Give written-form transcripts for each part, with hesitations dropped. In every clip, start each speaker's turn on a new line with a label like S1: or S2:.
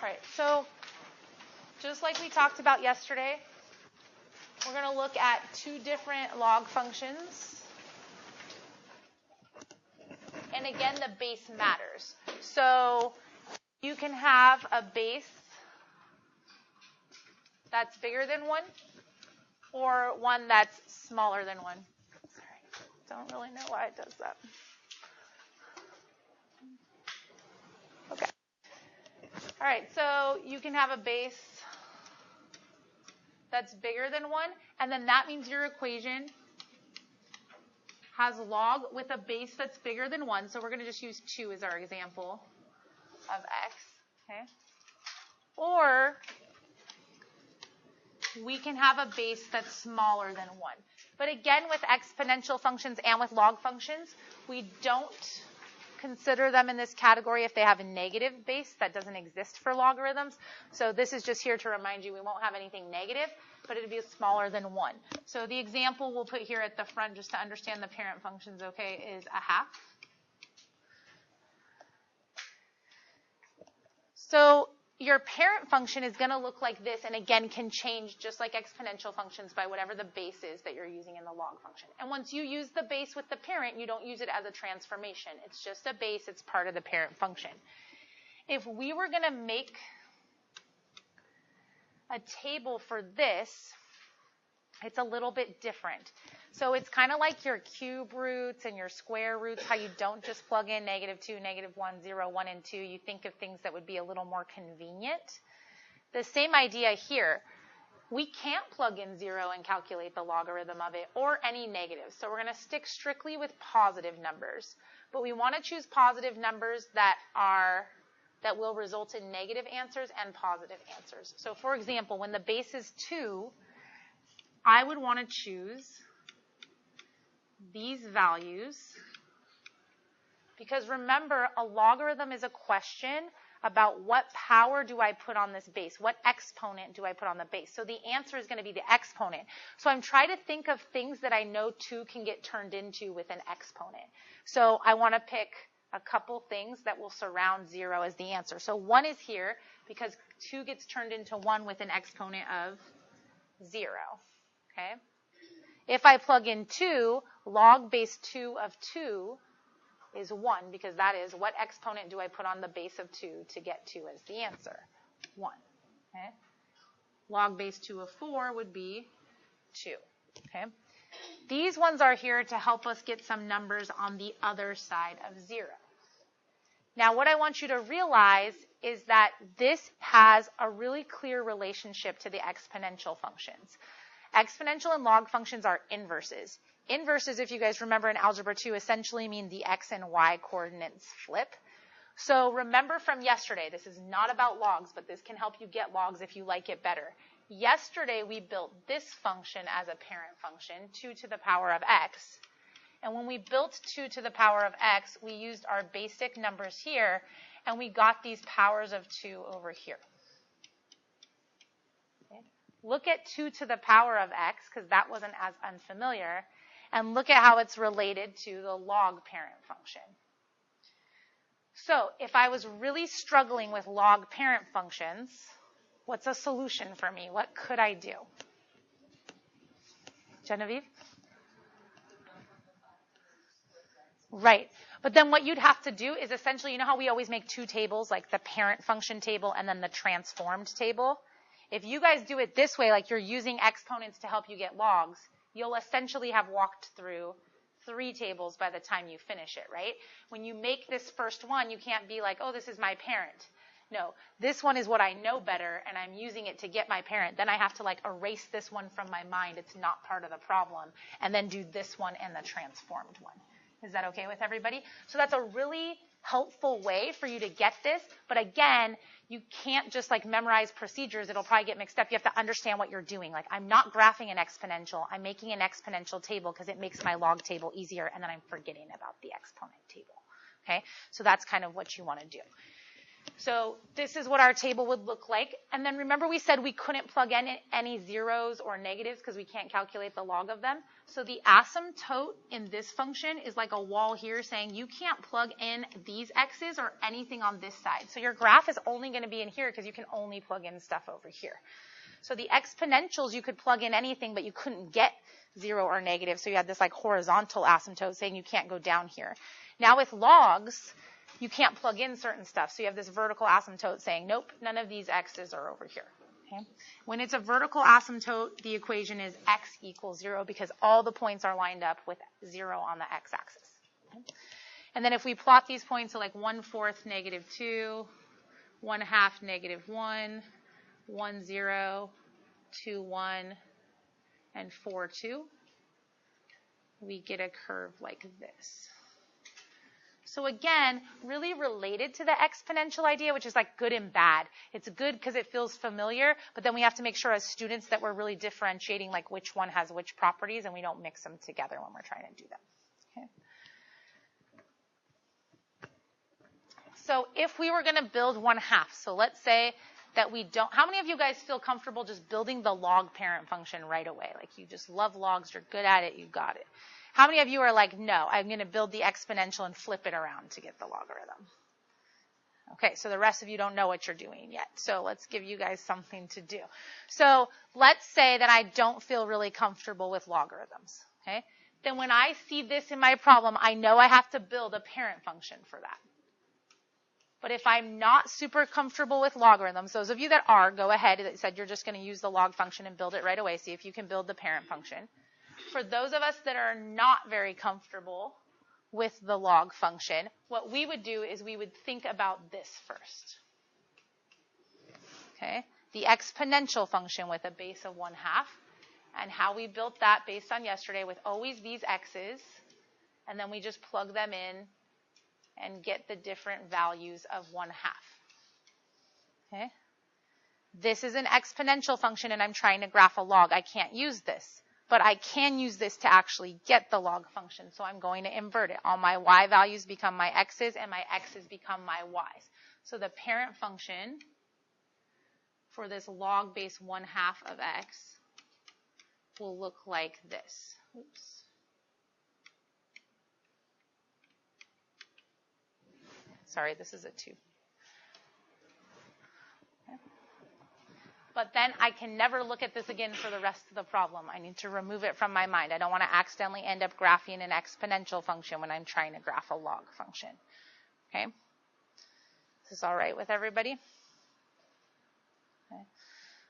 S1: All right, so just like we talked about yesterday, we're going to look at two different log functions. And again, the base matters. So you can have a base that's bigger than 1 or one that's smaller than 1. Sorry, don't really know why it does that. Okay. All right, so you can have a base that's bigger than 1, and then that means your equation has log with a base that's bigger than 1. So we're going to just use 2 as our example of x. Okay. Or we can have a base that's smaller than 1. But again, with exponential functions and with log functions, we don't consider them in this category if they have a negative base. That doesn't exist for logarithms. So this is just here to remind you we won't have anything negative, but it'd be smaller than 1. So the example we'll put here at the front just to understand the parent functions, okay, is a half. So your parent function is going to look like this, and again can change just like exponential functions by whatever the base is that you're using in the log function. And once you use the base with the parent, you don't use it as a transformation. It's just a base. It's part of the parent function. If we were going to make a table for this, it's a little bit different. So it's kind of like your cube roots and your square roots, how you don't just plug in -2, -1, 0, 1, and 2. You think of things that would be a little more convenient. The same idea here. We can't plug in 0 and calculate the logarithm of it or any negatives. So we're going to stick strictly with positive numbers. But we want to choose positive numbers that will result in negative answers and positive answers. So for example, when the base is 2, I would want to choose these values, because remember, a logarithm is a question about what power do I put on this base, what exponent do I put on the base. So the answer is going to be the exponent. So I'm trying to think of things that I know 2 can get turned into with an exponent. So I want to pick a couple things that will surround 0 as the answer. So 1 is here because 2 gets turned into 1 with an exponent of 0. Okay? If I plug in 2, log base 2 of 2 is 1, because that is what exponent do I put on the base of 2 to get 2 as the answer? 1. Okay? Log base 2 of 4 would be 2. Okay? These ones are here to help us get some numbers on the other side of 0. Now, what I want you to realize is that this has a really clear relationship to the exponential functions. Exponential and log functions are inverses. Inverses, if you guys remember in Algebra 2, essentially mean the x and y coordinates flip. So remember from yesterday, this is not about logs, but this can help you get logs if you like it better. Yesterday, we built this function as a parent function, 2 to the power of x. And when we built 2 to the power of x, we used our basic numbers here, and we got these powers of 2 over here. Look at 2 to the power of x, because that wasn't as unfamiliar, and look at how it's related to the log parent function. So if I was really struggling with log parent functions, what's a solution for me? What could I do? Genevieve? Right. But then what you'd have to do is essentially, you know how we always make 2 tables, like the parent function table and then the transformed table? If you guys do it this way, like you're using exponents to help you get logs, you'll essentially have walked through 3 tables by the time you finish it, right? When you make this first one, you can't be like, oh, this is my parent. No, this one is what I know better, and I'm using it to get my parent. Then I have to like erase this one from my mind. It's not part of the problem. And then do this one and the transformed one. Is that okay with everybody? So that's a really helpful way for you to get this. But again, you can't just like memorize procedures. It'll probably get mixed up. You have to understand what you're doing. Like I'm not graphing an exponential. I'm making an exponential table because it makes my log table easier, and then I'm forgetting about the exponent table. Okay? So that's kind of what you want to do. So this is what our table would look like. And then remember we said we couldn't plug in any zeros or negatives because we can't calculate the log of them. So the asymptote in this function is like a wall here saying you can't plug in these x's or anything on this side. So your graph is only going to be in here because you can only plug in stuff over here. So the exponentials, you could plug in anything, but you couldn't get 0 or negative. So you had this like horizontal asymptote saying you can't go down here. Now with logs, you can't plug in certain stuff. So you have this vertical asymptote saying, nope, none of these x's are over here. Okay? When it's a vertical asymptote, the equation is x equals 0 because all the points are lined up with 0 on the x-axis. Okay? And then if we plot these points, so like 1/4 -2, 1/2 -1, 1 0, 2 1, and 4 2, we get a curve like this. So again, really related to the exponential idea, which is like good and bad. It's good because it feels familiar, but then we have to make sure as students that we're really differentiating like which one has which properties and we don't mix them together when we're trying to do them. Okay. So if we were going to build 1/2, so let's say that we don't, how many of you guys feel comfortable just building the log parent function right away? Like you just love logs, you're good at it, you got it. How many of you are like, no, I'm going to build the exponential and flip it around to get the logarithm? Okay, so the rest of you don't know what you're doing yet. So let's give you guys something to do. So let's say that I don't feel really comfortable with logarithms. Okay, then when I see this in my problem, I know I have to build a parent function for that. But if I'm not super comfortable with logarithms, those of you that are, go ahead and said you're just going to use the log function and build it right away. See if you can build the parent function. For those of us that are not very comfortable with the log function, what we would do is we would think about this first. Okay, the exponential function with a base of 1/2, and how we built that based on yesterday with always these x's, and then we just plug them in and get the different values of 1/2. Okay, this is an exponential function, and I'm trying to graph a log. I can't use this. But I can use this to actually get the log function. So I'm going to invert it. All my y values become my x's, and my x's become my y's. So the parent function for this log base 1/2 of x will look like this. Oops. Sorry, this is a 2. But then I can never look at this again for the rest of the problem. I need to remove it from my mind. I don't want to accidentally end up graphing an exponential function when I'm trying to graph a log function. Okay? Is this all right with everybody? Okay.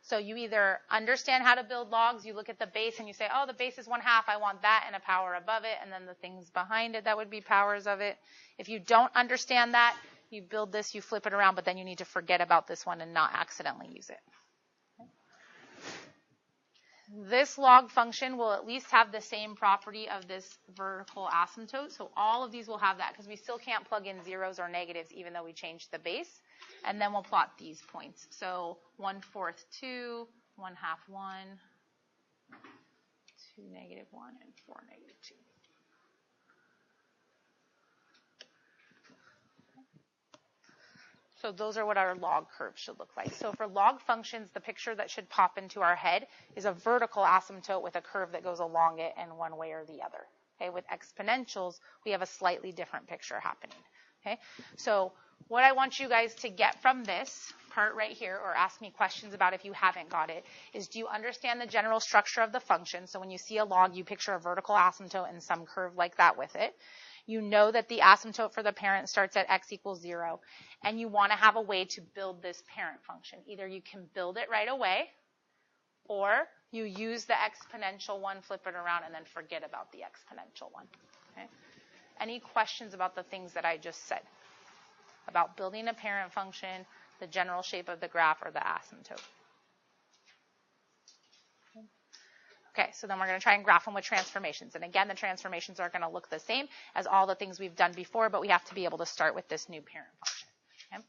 S1: So you either understand how to build logs, you look at the base and you say, oh, the base is 1/2, I want that and a power above it, and then the things behind it that would be powers of it. If you don't understand that, you build this, you flip it around, but then you need to forget about this one and not accidentally use it. This log function will at least have the same property of this vertical asymptote. So all of these will have that because we still can't plug in zeros or negatives even though we changed the base. And then we'll plot these points. So 1/4 2, 1/2 1, 2 -1, and 4 -2. So those are what our log curve should look like. So for log functions, the picture that should pop into our head is a vertical asymptote with a curve that goes along it in one way or the other. Okay, with exponentials, we have a slightly different picture happening. Okay, so what I want you guys to get from this part right here, or ask me questions about if you haven't got it, is do you understand the general structure of the function? So when you see a log, you picture a vertical asymptote and some curve like that with it. You know that the asymptote for the parent starts at x equals 0, and you want to have a way to build this parent function. Either you can build it right away, or you use the exponential one, flip it around, and then forget about the exponential one. Okay? Any questions about the things that I just said? About building a parent function, the general shape of the graph, or the asymptote? Okay, so then we're going to try and graph them with transformations. And again, the transformations are going to look the same as all the things we've done before, but we have to be able to start with this new parent function. Okay?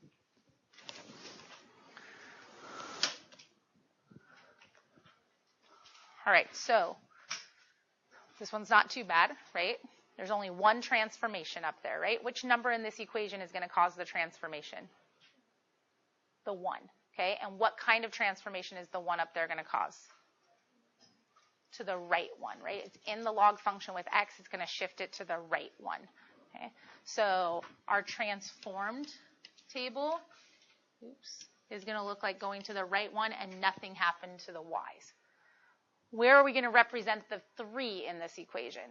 S1: All right, so this one's not too bad, right? There's only one transformation up there, right? Which number in this equation is going to cause the transformation? the 1, okay? And what kind of transformation is the 1 up there going to cause? To the right one, right? It's in the log function with x, it's going to shift it to the right one, okay? So our transformed table, is going to look like going to the right one and nothing happened to the y's. Where are we going to represent the 3 in this equation?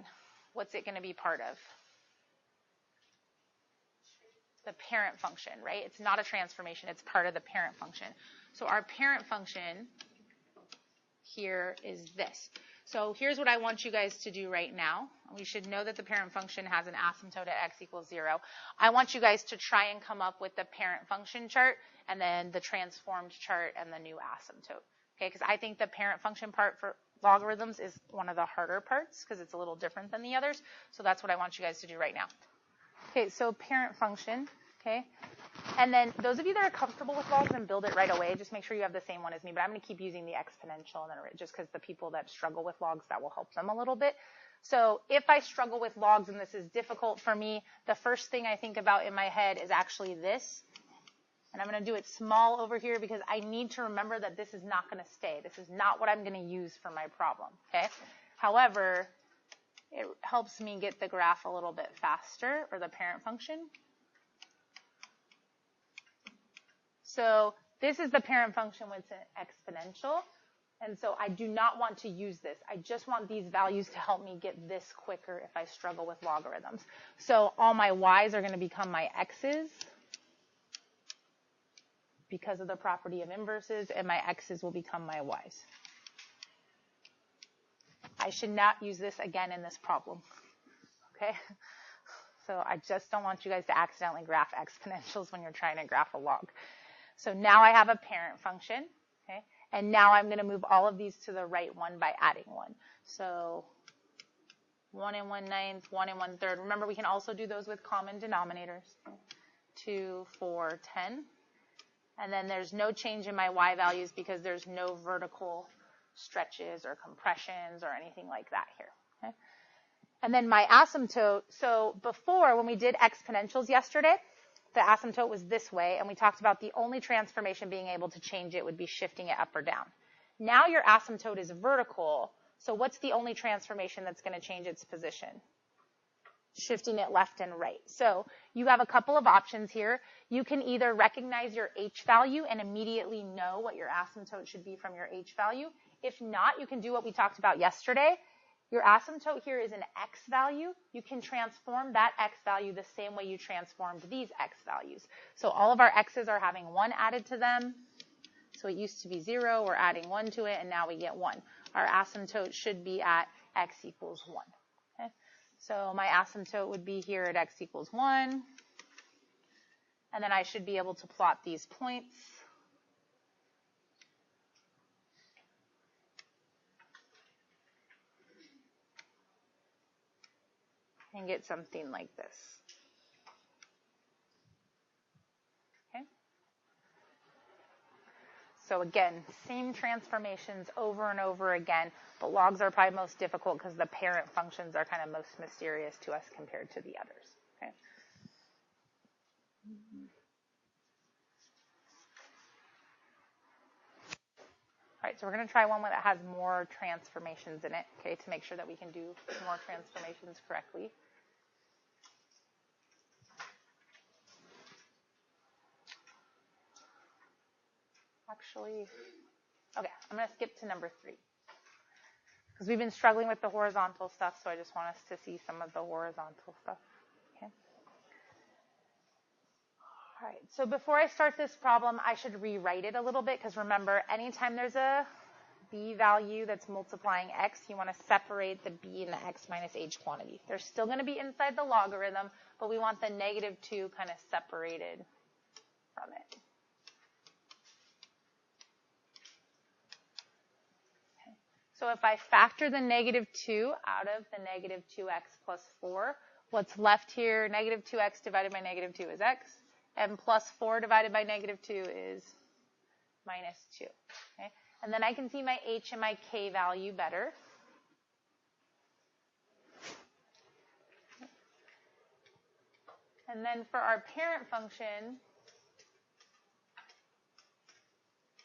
S1: What's it going to be part of? The parent function, right? It's not a transformation, it's part of the parent function. So our parent function here is this. So here's what I want you guys to do right now. We should know that the parent function has an asymptote at x equals 0. I want you guys to try and come up with the parent function chart and then the transformed chart and the new asymptote. Okay, because I think the parent function part for logarithms is one of the harder parts because it's a little different than the others. So that's what I want you guys to do right now. Okay, so parent function, okay? And then those of you that are comfortable with logs and build it right away, just make sure you have the same one as me. But I'm going to keep using the exponential and then just because the people that struggle with logs, that will help them a little bit. So if I struggle with logs and this is difficult for me, the first thing I think about in my head is actually this. And I'm going to do it small over here because I need to remember that this is not going to stay. This is not what I'm going to use for my problem, okay? However, it helps me get the graph a little bit faster, or the parent function. So this is the parent function with an exponential. And so I do not want to use this. I just want these values to help me get this quicker if I struggle with logarithms. So all my y's are going to become my x's because of the property of inverses, and my x's will become my y's. I should not use this again in this problem, okay? So I just don't want you guys to accidentally graph exponentials when you're trying to graph a log. So now I have a parent function, okay? And now I'm going to move all of these to the right one by adding 1. So 1 1/9, 1 1/3. Remember, we can also do those with common denominators. 2, 4, 10. And then there's no change in my y values because there's no vertical stretches or compressions or anything like that here. Okay? And then my asymptote, so before when we did exponentials yesterday, the asymptote was this way, and we talked about the only transformation being able to change it would be shifting it up or down. Now your asymptote is vertical, so what's the only transformation that's going to change its position? Shifting it left and right. So you have a couple of options here. You can either recognize your h value and immediately know what your asymptote should be from your h value. If not, you can do what we talked about yesterday. Your asymptote here is an x value. You can transform that x value the same way you transformed these x values. So all of our x's are having 1 added to them. So it used to be 0. We're adding 1 to it, and now we get 1. Our asymptote should be at x equals 1. Okay? So my asymptote would be here at x equals 1. And then I should be able to plot these points. And get something like this. Okay? So again, same transformations over and over again, but logs are probably most difficult because the parent functions are kind of most mysterious to us compared to the others. Okay? All right, so we're going to try one that has more transformations in it, okay, to make sure that we can do more transformations correctly. Actually, okay, I'm going to skip to number 3. Because we've been struggling with the horizontal stuff, so I just want us to see some of the horizontal stuff. Okay. All right, so before I start this problem, I should rewrite it a little bit, because remember, anytime there's a b value that's multiplying x, you want to separate the b and the x minus h quantity. They're still going to be inside the logarithm, but we want the -2 kind of separated from it. Okay. So if I factor the -2 out of the -2x plus 4, what's left here, -2x divided by -2 is x, and plus 4 divided by -2 is -2. Okay? And then I can see my h and my k value better. And then for our parent function,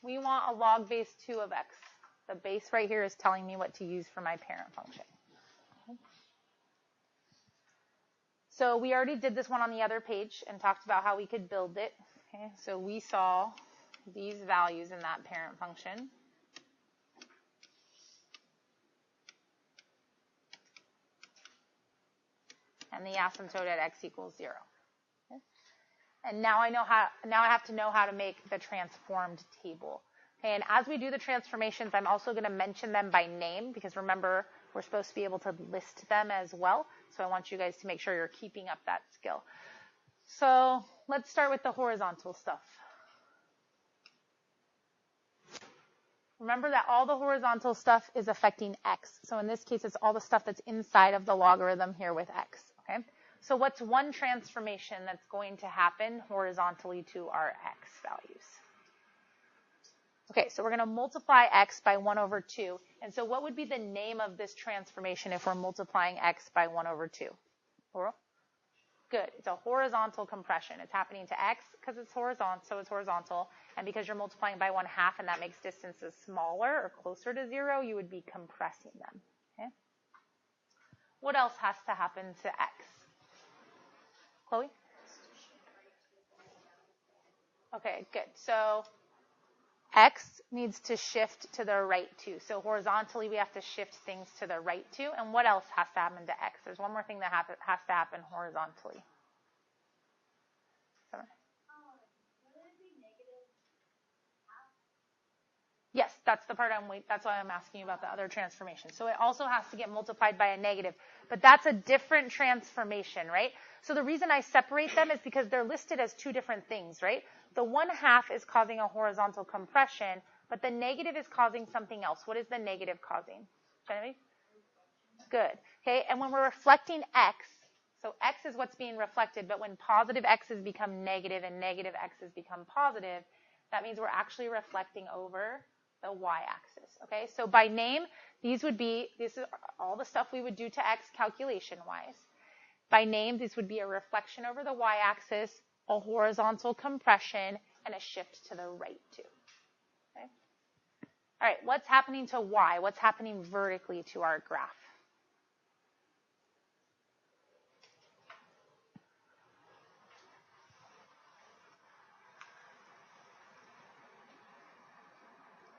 S1: We want a log base 2 of x. The base right here is telling me what to use for my parent function. Okay. So we already did this one on the other page and talked about how we could build it. Okay. So we saw these values in that parent function. And the asymptote at x equals 0. Okay. And now I have to know how to make the transformed table. Okay, and as we do the transformations, I'm also going to mention them by name because remember, we're supposed to be able to list them as well. So I want you guys to make sure you're keeping up that skill. So let's start with the horizontal stuff. Remember that all the horizontal stuff is affecting x. So in this case, it's all the stuff that's inside of the logarithm here with x. Okay. So what's one transformation that's going to happen horizontally to our x values? Okay, so we're going to multiply x by 1 over 2. And so what would be the name of this transformation if we're multiplying x by 1 over 2? Laurel? Good. It's a horizontal compression. It's happening to x because it's horizontal, so it's horizontal. And because you're multiplying by 1/2 and that makes distances smaller or closer to 0, you would be compressing them. Okay? What else has to happen to x? Chloe? Okay, good. So x needs to shift to the right too. So horizontally, we have to shift things to the right too. And what else has to happen to x? There's one more thing that has to happen horizontally. Yes, that's the part that's why I'm asking you about the other transformation. So it also has to get multiplied by a negative, but that's a different transformation, right? So the reason I separate them is because they're listed as two different things, right? The 1/2 is causing a horizontal compression, but the negative is causing something else. What is the negative causing? Genevieve? Good. Okay, and when we're reflecting x, so x is what's being reflected, but when positive x's become negative and negative x's become positive, that means we're actually reflecting over the y-axis. Okay, so by name, this is all the stuff we would do to x calculation-wise. By name, this would be a reflection over the y-axis, a horizontal compression, and a shift to the right too. Okay. All right, what's happening to y? What's happening vertically to our graph?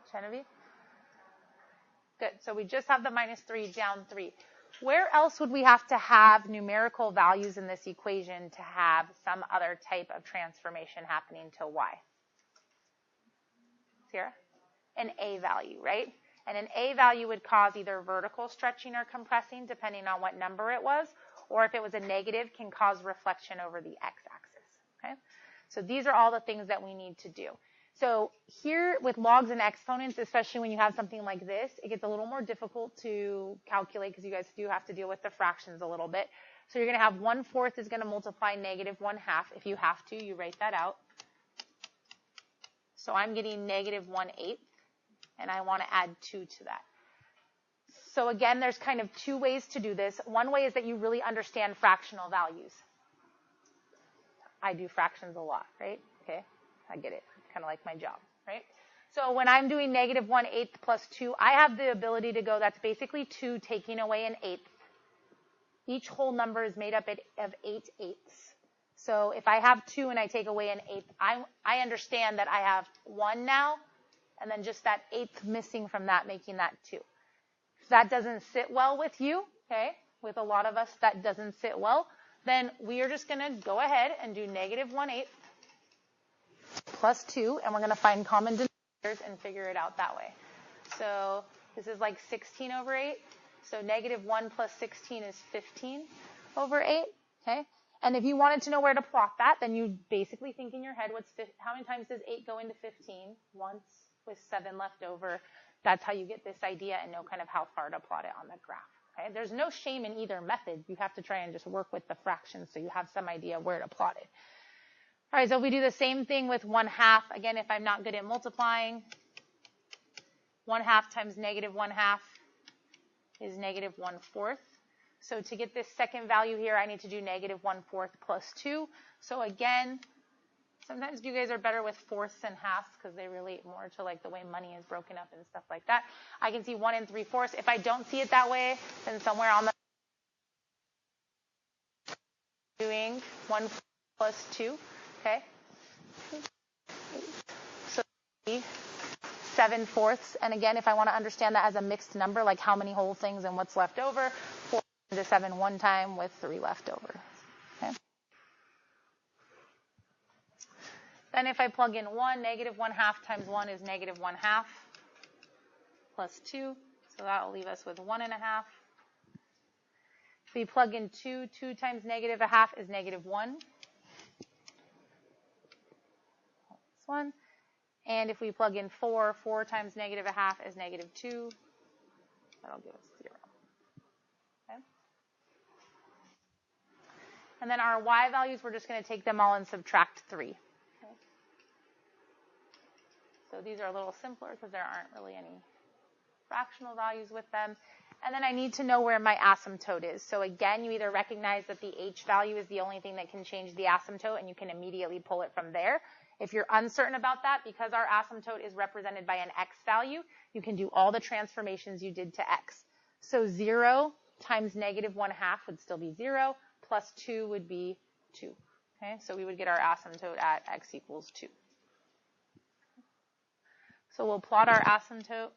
S1: Genevieve? Good. So we just have the -3 down 3. Where else would we have to have numerical values in this equation to have some other type of transformation happening to y? Sierra? An a value, right? And an a value would cause either vertical stretching or compressing, depending on what number it was, or if it was a negative, can cause reflection over the x-axis. Okay? So these are all the things that we need to do. So here with logs and exponents, especially when you have something like this, it gets a little more difficult to calculate because you guys do have to deal with the fractions a little bit. So you're going to have 1/4 is going to multiply -1/2. If you have to, you write that out. So I'm getting -1/8, and I want to add 2 to that. So again, there's kind of two ways to do this. One way is that you really understand fractional values. I do fractions a lot, right? Okay, I get it. Kind of like my job, right? So when I'm doing -1/8 plus 2, I have the ability to go, that's basically 2 taking away an 1/8. Each whole number is made up of 8 eighths. So if I have 2 and I take away an 1/8, I understand that I have 1 now, and then just that 1/8 missing from that, making that 2. If that doesn't sit well with you, okay, with a lot of us that doesn't sit well, then we are just going to go ahead and do -1/8 plus 2, and we're going to find common denominators and figure it out that way. So this is like 16 over 8. So -1 plus 16 is 15 over 8. Okay. And if you wanted to know where to plot that, then you basically think in your head, how many times does 8 go into 15? Once, with 7 left over. That's how you get this idea and know kind of how far to plot it on the graph. Okay. There's no shame in either method. You have to try and just work with the fractions so you have some idea where to plot it. All right, so if we do the same thing with 1/2, again, if I'm not good at multiplying, 1/2 times -1/2 is -1/4. So to get this second value here, I need to do -1/4 plus 2. So again, Sometimes you guys are better with fourths and halves because they relate more to like the way money is broken up and stuff like that. I can see 1 3/4. If I don't see it that way, then somewhere on the doing 1 plus 2, okay? So 7/4. And again, if I want to understand that as a mixed number, like how many whole things and what's left over, 4 to 7 one time with 3 left over. Okay? Then if I plug in 1, -1/2 times 1 is -1/2 plus 2. So that will leave us with 1.5. If we plug in 2, 2 times -1/2 is -1. That's 1. And if we plug in 4, 4 times -1/2 is -2. That'll give us 0. Okay? And then our y values, we're just going to take them all and subtract 3. Okay? So these are a little simpler because there aren't really any fractional values with them. And then I need to know where my asymptote is. So again, you either recognize that the h value is the only thing that can change the asymptote, and you can immediately pull it from there. If you're uncertain about that, because our asymptote is represented by an x value, you can do all the transformations you did to x. So 0 times -1/2 would still be 0, plus 2 would be 2. Okay, so we would get our asymptote at x equals 2. So we'll plot our asymptote,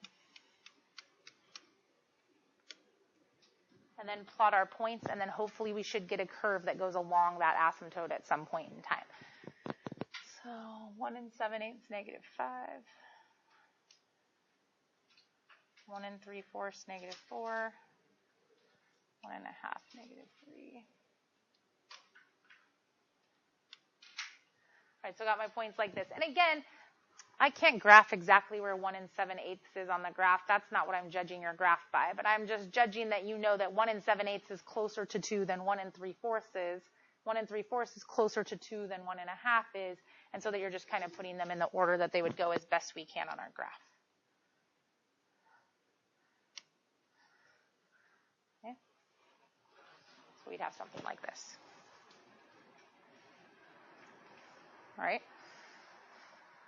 S1: and then plot our points, and then hopefully we should get a curve that goes along that asymptote at some point in time. So 1 7/8 -5. 1 3/4 -4. 1.5 -3. All right, so I got my points like this. And again, I can't graph exactly where 1 7/8 is on the graph. That's not what I'm judging your graph by. But I'm just judging that you know that 1 7/8 is closer to 2 than 1 3/4 is. 1 3/4 is closer to 2 than 1.5 is. And so that you're just kind of putting them in the order that they would go as best we can on our graph. Okay? So we'd have something like this. All right?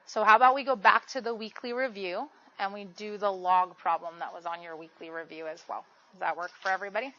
S1: So how about we go back to the weekly review and we do the log problem that was on your weekly review as well. Does that work for everybody?